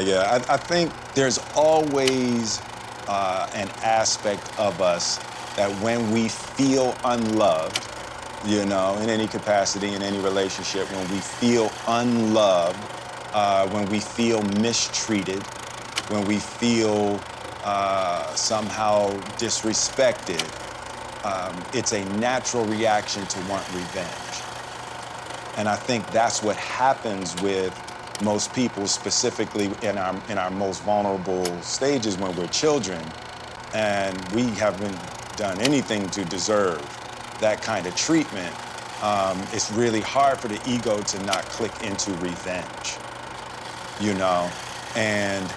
Yeah, I think there's always an aspect of us that when we feel unloved, in any capacity, in any relationship, when we feel unloved, when we feel mistreated, when we feel somehow disrespected, it's a natural reaction to want revenge. And I think that's what happens with most people, specifically in our most vulnerable stages when we're children, and we haven't done anything to deserve that kind of treatment. It's really hard for the ego to not click into revenge, and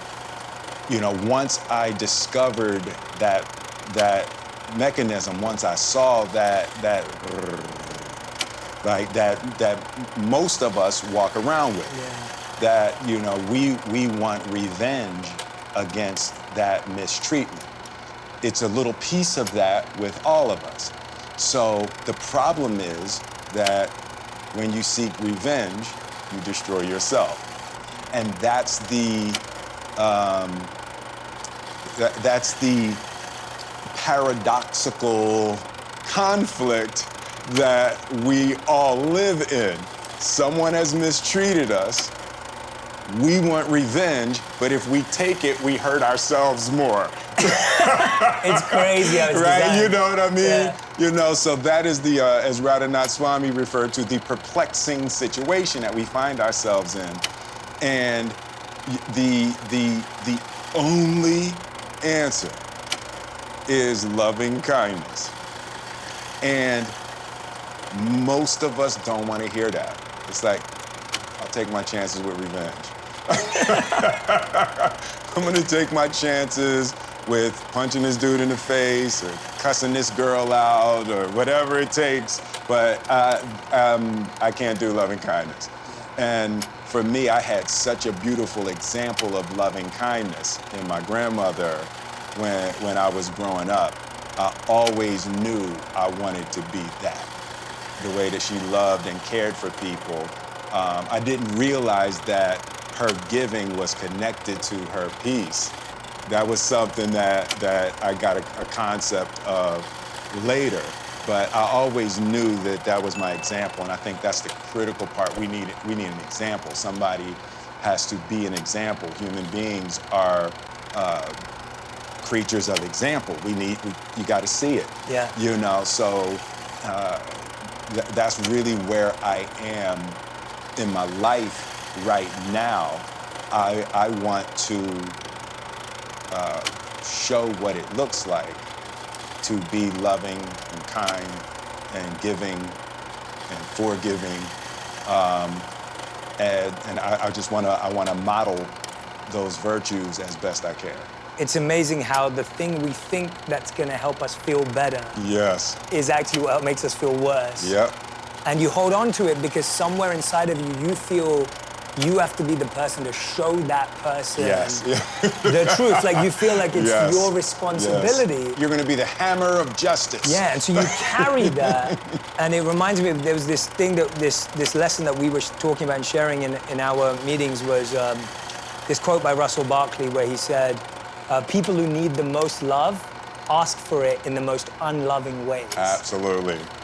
once I discovered that mechanism, once I saw that most of us walk around with. Yeah. That, we want revenge against that mistreatment. It's a little piece of that with all of us. So the problem is that when you seek revenge, you destroy yourself. And that's the paradoxical conflict that we all live in. Someone has mistreated us. We want revenge, but if we take it, we hurt ourselves more. It's crazy how it's right? designed. You know what I mean? Yeah. So that is the, as Radhanath Swami referred to, the perplexing situation that we find ourselves in. And the only answer is loving kindness. And most of us don't want to hear that. It's like, I'll take my chances with revenge. I'm gonna take my chances with punching this dude in the face or cussing this girl out or whatever it takes, but I can't do loving kindness. And for me, I had such a beautiful example of loving kindness in my grandmother when I was growing up. I always knew I wanted to be that. The way that she loved and cared for people. I didn't realize that her giving was connected to her peace. That was something that I got a concept of later, but I always knew that was my example, and I think that's the critical part. We need an example. Somebody has to be an example. Human beings are creatures of example. You got to see it. Yeah. So that's really where I am in my life right now. I want to show what it looks like to be loving and kind and giving and forgiving, and I want to model those virtues as best I can. It's amazing how the thing we think that's going to help us feel better Yes. is actually what makes us feel worse. Yep. And you hold on to it because somewhere inside of you, you feel you have to be the person to show that person the truth. Like you feel like it's your responsibility. Yes. You're going to be the hammer of justice. Yeah, and so you carry that. And it reminds me of, there was this thing this lesson that we were talking about and sharing in our meetings was this quote by Russell Barkley where he said, people who need the most love ask for it in the most unloving ways. Absolutely.